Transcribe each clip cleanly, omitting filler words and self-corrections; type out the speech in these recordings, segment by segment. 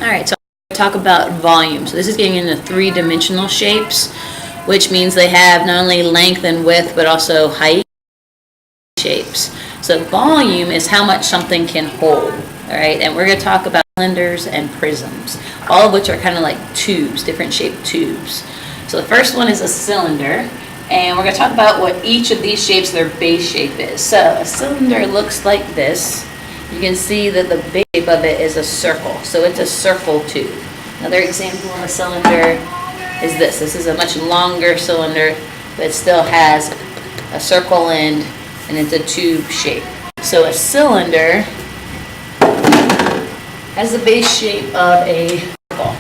Alright, so I'm going to talk about volume. So this is getting into three-dimensional shapes, which means they have not only length and width, but also height shapes. So volume is how much something can hold. Alright, and we're going to talk about cylinders and prisms, all of which are kind of like tubes, different shaped tubes. So the first one is a cylinder, and we're going to talk about what each of these shapes, their base shape is. So a cylinder looks like this. You can see that the base shape of it is a circle, so it's a circle tube. Another example of a cylinder is this. This is a much longer cylinder, but it still has a circle end, and it's a tube shape. So a cylinder has the base shape of a circle.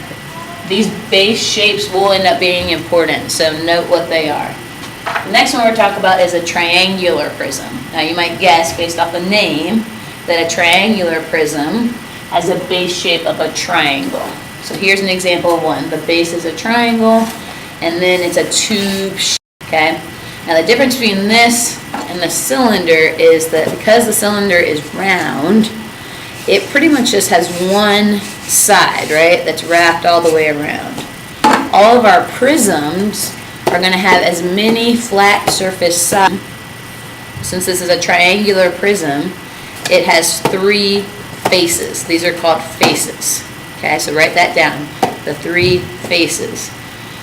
These base shapes will end up being important, so note what they are. The next one we're talking about is a triangular prism. Now you might guess, based off the name, that a triangular prism has a base shape of a triangle. So here's an example of one. The base is a triangle, and then it's a tube shape, okay? Now the difference between this and the cylinder is that because the cylinder is round, it pretty much just has one side, right, that's wrapped all the way around. All of our prisms are going to have as many flat surface sides. Since this is a triangular prism, it has three faces. These are called faces. Okay, so write that down. The three faces.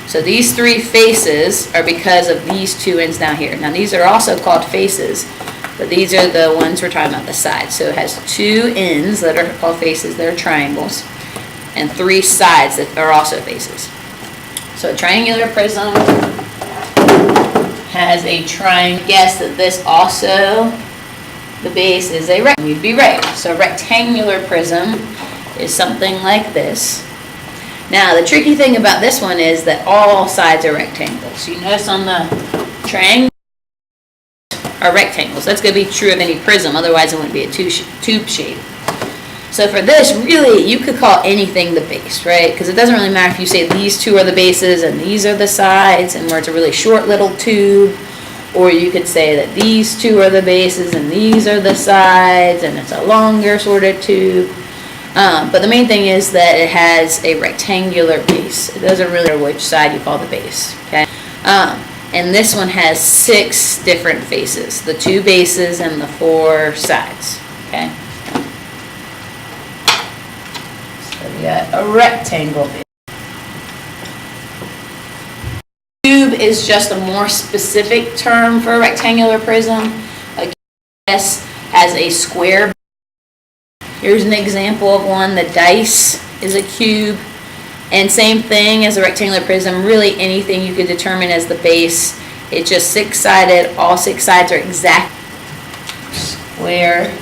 So these three faces are because of these two ends down here. Now these are also called faces, but these are the ones we're talking about, the sides. So it has two ends that are called faces, that are triangles, and three sides that are also faces. So a triangular prism has a triangle. Guess that this also, the base is a rectangle. You'd be right. So a rectangular prism is something like this. Now the tricky thing about this one is that all sides are rectangles. So you notice on the triangle are rectangles. That's going to be true of any prism, otherwise it wouldn't be a tube shape. So for this, really, you could call anything the base, right? Because it doesn't really matter if you say these two are the bases and these are the sides, and where it's a really short little tube, or you could say that these two are the bases and these are the sides, and it's a longer sort of tube. But the main thing is that it has a rectangular base. It doesn't really matter which side you call the base, okay? And this one has 6 different faces, the 2 bases and the 4 sides, okay? So we got a rectangle base. Cube is just a more specific term for a rectangular prism. A cube has a square base. Here's an example of one. The dice is a cube. And same thing as a rectangular prism, really anything you could determine as the base. It's just 6-sided. All 6 sides are exact square.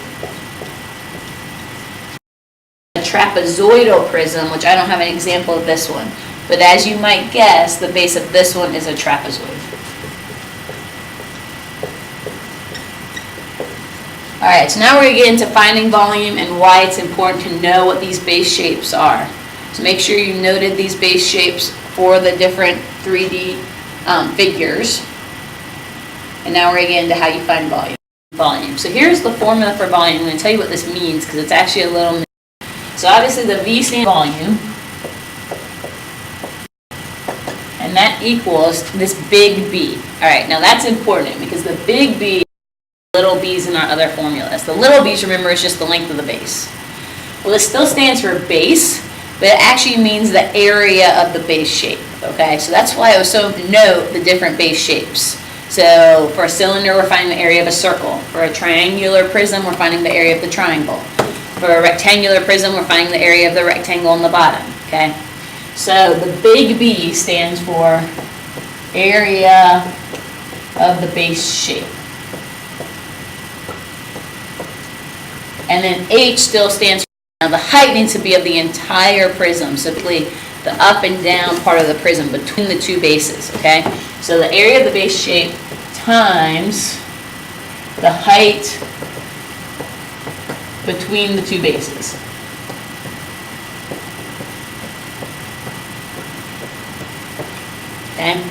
A trapezoidal prism, which I don't have an example of this one, but as you might guess, the base of this one is a trapezoid. Alright, so now we're going to get into finding volume and why it's important to know what these base shapes are. So make sure you noted these base shapes for the different 3D figures. And now we're going to get into how you find volume. So here's the formula for volume. I'm going to tell you what this means because it's actually a little... So obviously the V stands for volume. And that equals this big B. Alright, now that's important because the big B, little b's in our other formulas. The little b's, remember, is just the length of the base. Well, this still stands for base, but it actually means the area of the base shape. Okay, so that's why it was so to note the different base shapes. So for a cylinder, we're finding the area of a circle. For a triangular prism, we're finding the area of the triangle. For a rectangular prism, we're finding the area of the rectangle on the bottom. Okay, so the big B stands for area of the base shape. And then H still stands for, now the height needs to be of the entire prism, so basically the up and down part of the prism between the 2 bases, okay? So the area of the base shape times the height between the 2 bases. Okay?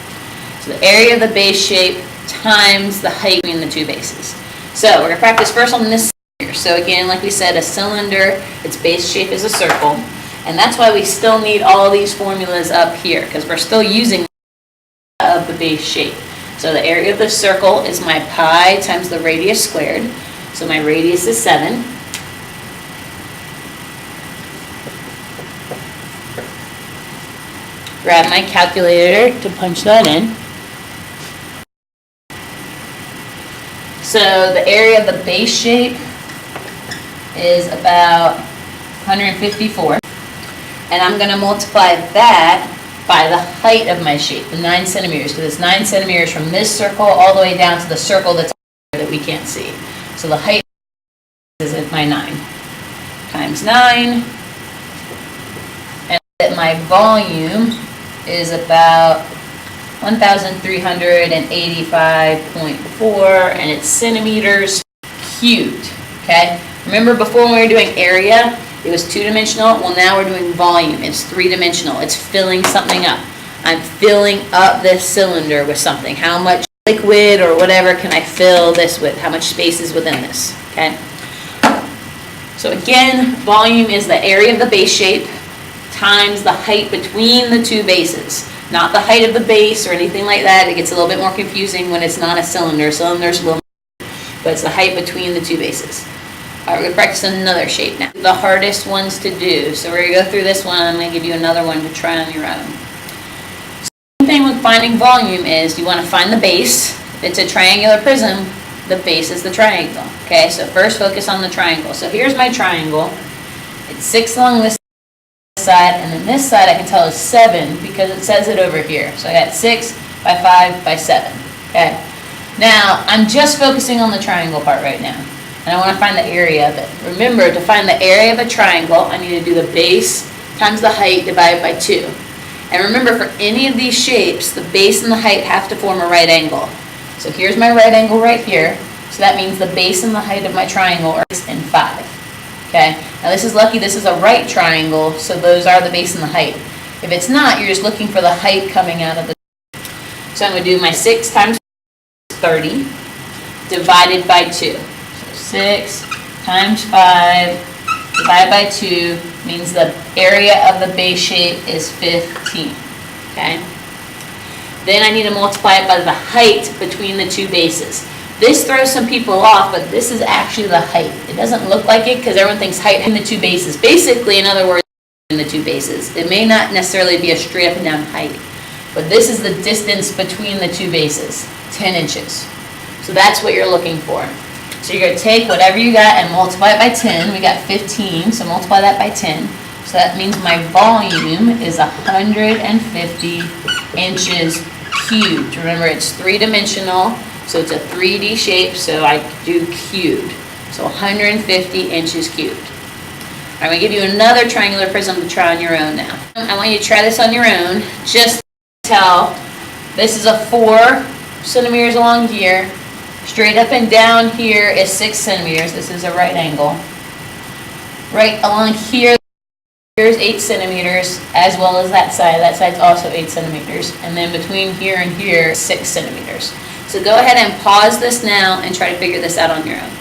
So the area of the base shape times the height between the 2 bases. So we're going to practice first on this. So again, like we said, a cylinder, its base shape is a circle, And that's why we still need all these formulas up here, because we're still using of the base shape. So the area of the circle is my pi times the radius squared. So my radius is 7. Grab my calculator to punch that in. So the area of the base shape is about 154. And I'm going to multiply that by the height of my shape, the 9 centimeters, because it's 9 centimeters from this circle all the way down to the circle that's that we can't see. So the height is at my 9 times 9. And my volume is about 1,385.4, and it's centimeters cubed, okay? Remember before when we were doing area, it was 2-dimensional. Well, now we're doing volume. It's 3-dimensional. It's filling something up. I'm filling up this cylinder with something. How much liquid or whatever can I fill this with? How much space is within this, okay? So again, volume is the area of the base shape times the height between the two bases. Not the height of the base or anything like that. It gets a little bit more confusing when it's not a cylinder. Cylinder's a little more, but it's the height between the two bases. All right, we're going to practice another shape now. The hardest ones to do. So we're going to go through this one. I'm going to give you another one to try on your own. Same thing with finding volume is you want to find the base. If it's a triangular prism, the base is the triangle. Okay, so first focus on the triangle. So here's my triangle. It's 6 along this side, and then this side I can tell is 7 because it says it over here. So I got 6 by 5 by 7. Okay. Now I'm just focusing on the triangle part right now, and I want to find the area of it. Remember, to find the area of a triangle, I need to do the base times the height divided by 2. And remember, for any of these shapes, the base and the height have to form a right angle. So here's my right angle right here. So that means the base and the height of my triangle are 6 and 5. Okay, now this is lucky, this is a right triangle, so those are the base and the height. If it's not, you're just looking for the height coming out of the. So I'm going to do my 6 times 30 divided by 2. So 6 times 5 divided by 2 means the area of the base shape is 15. Okay, then I need to multiply it by the height between the two bases. This throws some people off, but this is actually the height. It doesn't look like it because everyone thinks height in the two bases. Basically, in other words, in the two bases. It may not necessarily be a straight up and down height, but this is the distance between the two bases, 10 inches. So that's what you're looking for. So you're going to take whatever you got and multiply it by 10. We got 15, so multiply that by 10. So that means my volume is 150 inches cubed. Remember, it's 3-dimensional. So it's a 3D shape, so I do cubed. So 150 inches cubed. I'm going to give you another triangular prism to try on your own now. I want you to try this on your own. Just tell, this is a 4 centimeters along here. Straight up and down here is 6 centimeters. This is a right angle. Right along here, here's 8 centimeters, as well as that side. That side's also 8 centimeters. And then between here and here, 6 centimeters. So go ahead and pause this now and try to figure this out on your own.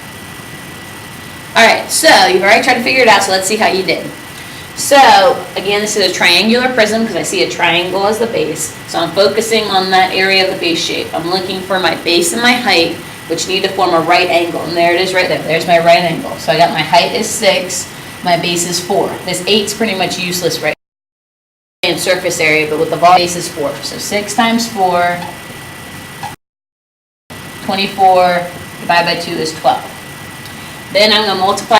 Alright, so you've already tried to figure it out, so let's see how you did. So, again, this is a triangular prism because I see a triangle as the base. So I'm focusing on that area of the base shape. I'm looking for my base and my height, which need to form a right angle. And there it is right there. There's my right angle. So I got my height is 6, my base is 4. This 8's pretty much useless right now in surface area, but with the volume, base is 4. So 6 times 4, 24 divided by 2 is 12. Then I'm going to multiply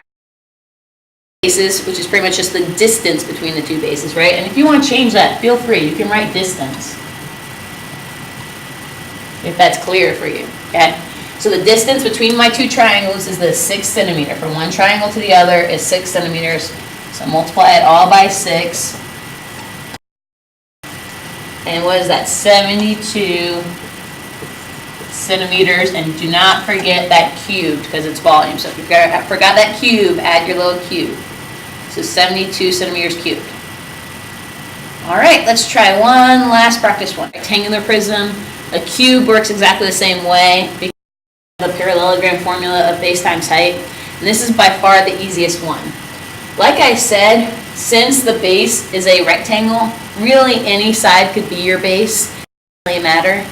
bases, which is pretty much just the distance between the two bases, right? And if you want to change that, feel free. You can write distance, if that's clear for you, okay? So the distance between my two triangles is the 6 centimeter. From one triangle to the other is 6 centimeters. So multiply it all by 6. And what is that? 72 centimeters. And do not forget that cubed because it's volume. So if you forgot that cube, add your little cube. So 72 centimeters cubed. All right, let's try one last practice one. Rectangular prism. A cube works exactly the same way because of the parallelogram formula of base times height. And this is by far the easiest one. Like I said, since the base is a rectangle, really any side could be your base. It doesn't really matter.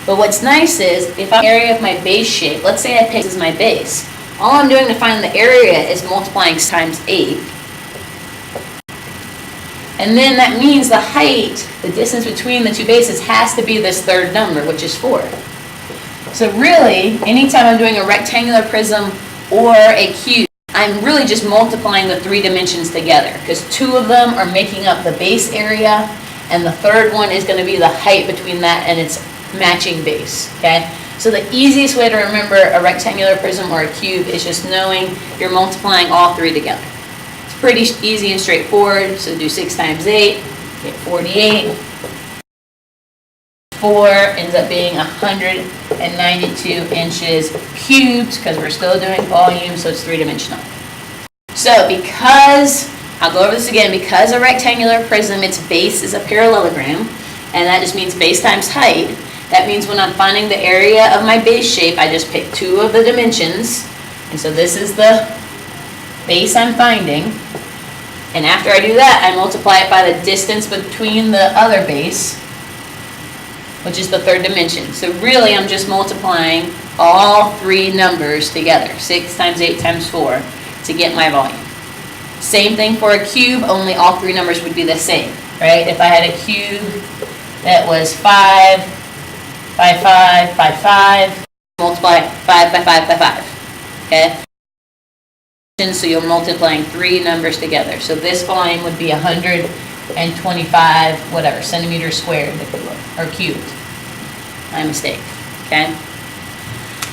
But what's nice is, if I'm area of my base shape, let's say I pick this as my base, all I'm doing to find the area is multiplying times 8. And then that means the height, the distance between the two bases, has to be this third number, which is 4. So really, anytime I'm doing a rectangular prism or a cube, I'm really just multiplying the 3 dimensions together, because 2 of them are making up the base area, and the third one is going to be the height between that and its matching base. Okay? So the easiest way to remember a rectangular prism or a cube is just knowing you're multiplying all 3 together. It's pretty easy and straightforward. So do 6 times 8, get 48. 4 ends up being 192 inches cubed, because we're still doing volume, so it's 3-dimensional. So because, I'll go over this again, because a rectangular prism, its base is a parallelogram, and that just means base times height. That means when I'm finding the area of my base shape, I just pick 2 of the dimensions, and so this is the base I'm finding. And after I do that, I multiply it by the distance between the other base, which is the third dimension. So really, I'm just multiplying all 3 numbers together, 6 times 8 times 4, to get my volume. Same thing for a cube, only all 3 numbers would be the same, right? If I had a cube that was 5 by 5 by 5, multiply 5 by 5 by 5, okay? So you're multiplying 3 numbers together. So this volume would be 125, whatever, centimeters squared, if you will, or cubed. My mistake, okay?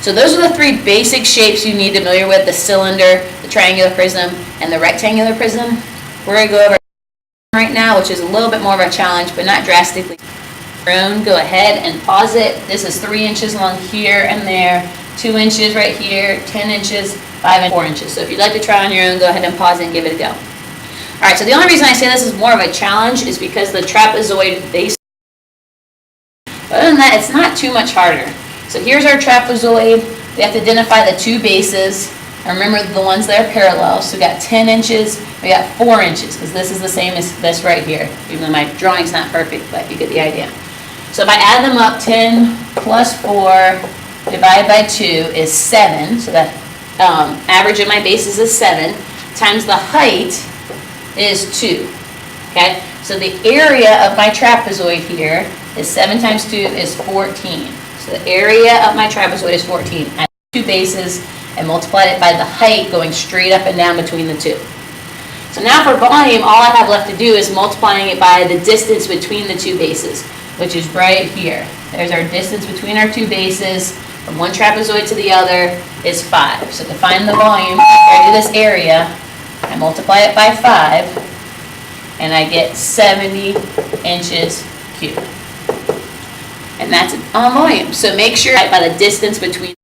So those are the 3 basic shapes you need to be familiar with: the cylinder, the triangular prism, and the rectangular prism. We're going to go over right now, which is a little bit more of a challenge, but not drastically. Go ahead and pause it. This is 3 inches long here and there, 2 inches right here, 10 inches, 5 and 4 inches. So if you'd like to try on your own, go ahead and pause it and give it a go. All right, so the only reason I say this is more of a challenge is because the trapezoid base. Other than that, it's not too much harder. So here's our trapezoid. We have to identify the 2 bases. And remember the ones that are parallel. So we got 10 inches, we got 4 inches, because this is the same as this right here. Even though my drawing's not perfect, but you get the idea. So if I add them up, 10 plus 4 divided by 2 is 7. So that average of my bases is 7, times the height is 2. Okay? So the area of my trapezoid here is 7 times 2 is 14. So the area of my trapezoid is 14. I have 2 bases and multiplied it by the height going straight up and down between the 2. So now for volume, all I have left to do is multiplying it by the distance between the 2 bases, which is right here. There's our distance between our 2 bases. From one trapezoid to the other is 5. So to find the volume, I do this area, I multiply it by 5, and I get 70 inches cubed. And that's on volume. So make sure by the distance between